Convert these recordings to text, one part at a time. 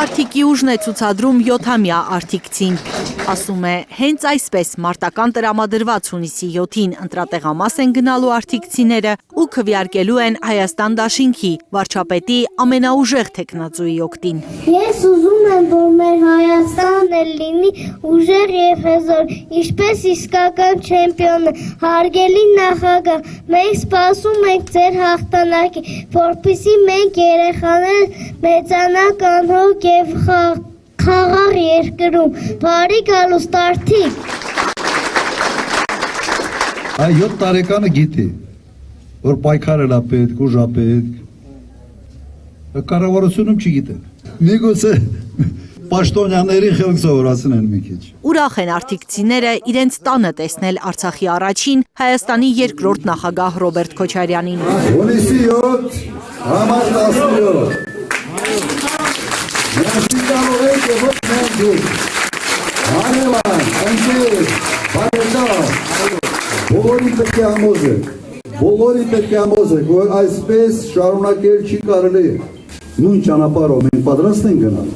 Արդիկի ուժն է ցուցադրում 7-ամյա արդիկցին։ Ասում է, հենց այսպես մարտական տրամադրված հունիսի 7-ին ընտրատեղամաս են գնալու արդիկցիները ու քվեարկելու են Հայաստան դաշինքի վարչապետի ամենաուժեղ թեկնածուի օգտին։ Ես ուզում եմ, որ մեր Հայաստանը լինի ուժեղ եւ հզոր, ինչպես իսկական չեմպիոնը, հարգելի նախագահ, մենք սպասում ենք ձեր հաղթանակի, որպեսզի մենք երեխաները մեծանանք անհոգ եւ խաղաղ երկրում, բարի գալուստ արդիկ։ Այ 7 տարեկանը գիտի, որ պայքարել է պետք, ուժ է պետք, կառավարությունում չգիտեն։ Միգուցե պաշտոնյաների խելք սովորացին են մի քիչ։ Ուրախ են արդիկցիները իրենց տանը տեսնել Արցախի առաջին Հայաստանի երկրորդ նախագահ Ռոբերտ Քոչարյանին։ Հունիսի 7, համար 17։ Ներսիկավոր եք և ոչ մենք դուք, հարևան, ընկեր, բարեկամ, բոլորի պետք է համոզեք, որ այսպես շարունակել չի կարելի, նույն ճանապարհով մենք պատրաստ ենք գնալ,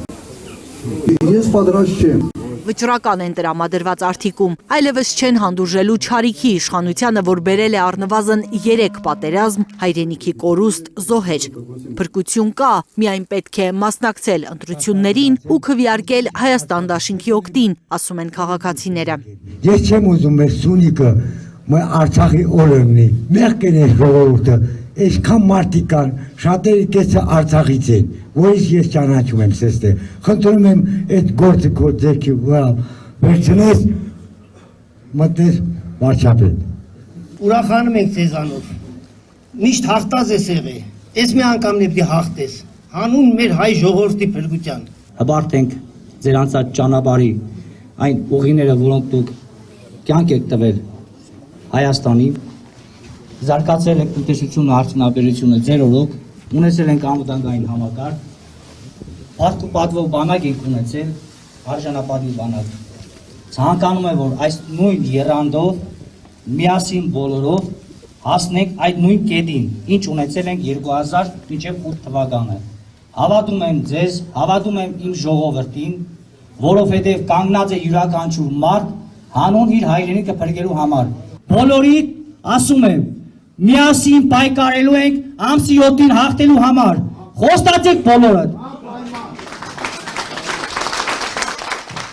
ես պատրաստ չեմ։ Վճռական են տրամադրված արդիկում, այլևս չեն հանդուրժելու չարիքի իշխանությանը, որ բերել է առնվազն 3 պատերազմ, հայրենիքի կորուստ, զոհեր։ Փրկություն կա, միայն պետք է մասնակցել ընտրություններին ու քվեարկել Հայաստան դաշինքի օգտին, ասում են քաղաքացիները։ Ես չեմ ուզում մեր Սյունիքը Արցախի օրը լինի, մեղք են այս ժողովուրդը, այսքան մարդիկ կան, շատերի կեսը Արցախից են, որից ես ճանաչում եմ սեստե, խնդրում եմ այդ գործը քո ձեռքի վրա վերցնես, մտնես վարչապետ։ Ուրախանում ենք ձեզանով, միշտ հաղթած ես եղել, այս մի անգամն է պիտի հաղթես, հանուն մեր հայ ժողովրդի փրկության։ Հբարտ ենք ձեր անցած ճանապարհի այն ուղիները, որոնք դուք կյանք եք տվել Հայաստանի, զարգացել եք տնտեսությունը, արդյունաբերությունը ձեր օրոք, ունեցել ենք անվտանգային համակարգ, արթ ու պատվով բանակ ենք ունեցել, արժանապատիվ բանակ։ Ցանկանում եմ, որ այս նույն եռանդով, միասին բոլորով հասնենք այդ նույն կետին, ինչ ունեցել ենք 2008 թվականը։ Հավատում եմ ձեզ, հավատում եմ իմ ժողովրդին, որովհետև կանգնած է յուրաքանչյուր մարդ հանուն իր հայրենիքը փրկելու համար։ Բոլորիդ ասում եմ, միասին պայքարելու ենք ամսի 7-ին հաղթելու համար։ Խոստացեք բոլորդ։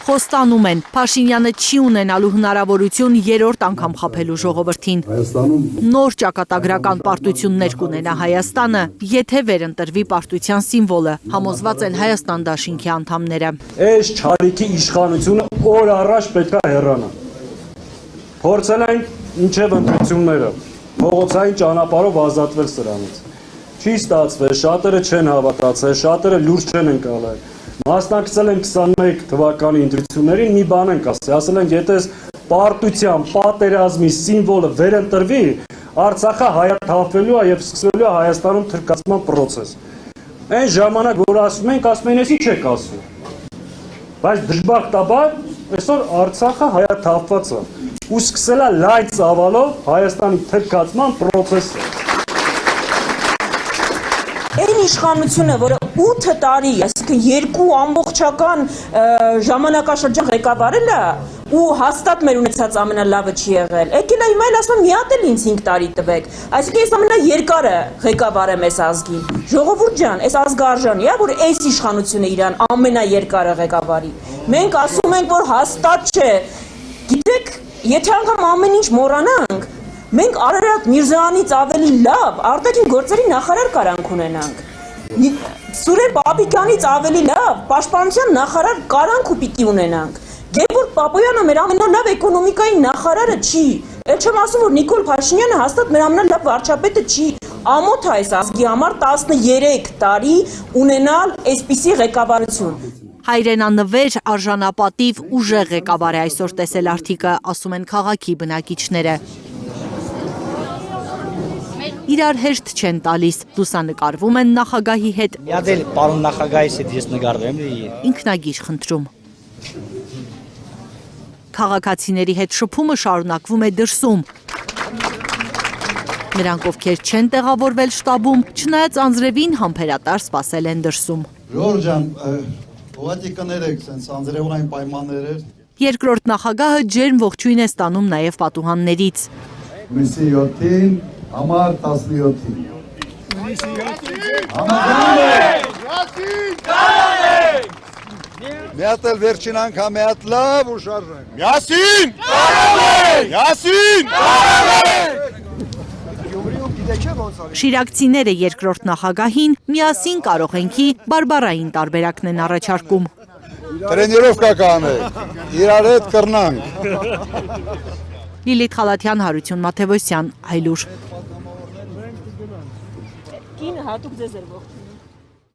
Խոստանում են, Փաշինյանը չի ունենալու հնարավորություն 3-րդ անգամ խաբելու ժողովրդին։ Նոր ճակատագրական պարտություններ կունենա Հայաստանը, եթե վերընտրվի պարտության սիմվոլը, համոզված են Հայաստան դաշինքի անդամները։ Այս չարիքի իշխանությունը օր առաջ պետք է հեռանա։ Փորձել են ինչև ընտրությունները, փողոցային ճանապարհով ազատվել սրանից։ Չի ստացվել, շատերը չեն հավատացել, շատերը լուրջ չեն ընկալել։ Մասնակցել են 21 թվականի ընտրություններին, մի բան ենք ասել ենք, եթե պարտության, պատերազմի սիմվոլը վերընտրվի, Արցախը հայաթափվելու է եւ սկսվելու է Հայաստանում թրկացման process։ Այն ժամանակ, որ ասում են, ես ինչ եք ասում։ Բայց դժբախտաբար այսօր Արցախը հայաթափված է ու սկսել է լայն ծավալով Հայաստանի թրկացման process-ը։ Այն իշխանությունը, որը 8 տարի, այսինքն 2 ամբողջական ժամանակաշրջան ղեկավարել է ու հաստատ մեր ունեցած ամենալավը չի եղել։ Եկել է հիմա էլ ասում մի հատ էլ ինձ 5 տարի տվեք։ Այսինքն ես ամենաերկարը ղեկավարեմ այս ազգին։ Ժողովուրդ ջան, այս ազգը արժանի է, որ այս իշխանությունը իրան ամենաերկարը ղեկավարի։ Մենք ասում ենք, որ հաստատ չէ։ Գիտեք, եթե անգամ ամեն ինչ մոռանանք, մենք Արարատ Միրզոյանից ավելի լավ արտաքին գործերի նախարար կարանք ունենանք։ Սուրեն Պապիկյանից ավելի լավ պաշտպանության նախարար կարանք ու պիտի ունենանք։ Գևորգ Պապոյանը մեր ամենալավ էկոնոմիկայի նախարարը չի։ Էլ չեմ ասում, որ Նիկոլ Փաշինյանը հաստատ մեր ամենալավ վարչապետը չի։ Ամոթ է այս ազգի համար 13 տարի ունենալ այսպիսի ղեկավարություն։ Հայրենանվեր, արժանապատիվ, ուժեղ ղեկավար է այսօր տեսել արդիկը, ասում են քաղաքի բնակիչները։ Իրար հեշտ չեն տալիս, լուսանկարվում են նախագահի հետ։ Միադել պարոն նախագահիս հետ ես նկարվեմ։ Ինքնագիր խնդրում։ Քաղաքացիների հետ շփումը շարունակվում է դրսում։ Նրանք, ովքեր չեն տեղավորվել շտաբում, չնայած անձրևին համբերատար սպասել են դրսում։ Ժորժ ջան, ուղղակի կներեք, սենց անձրևային պայմաններ էր։ Երկրորդ նախագահը ջերմ ողջույն է ստանում նաև պատուհաններից։ Հունիսի 7-ին, համար 17-ին։ Մի հատ էլ վերջին անգամ մի հատ լավ ու շարժենք։ Յասին! Յասին! Շիրակցիները երկրորդ նախագահին միասին կարող ենքի բարբարային տարբերակն են առաջարկում։ Տրենիրովկա կանենք, իրար հետ կրնանք։ Լիլիթ Խալաթյան, Հարություն Մաթևոսյան, Այլուր։ Կինը հատուկ ձեզ էր ողջունում։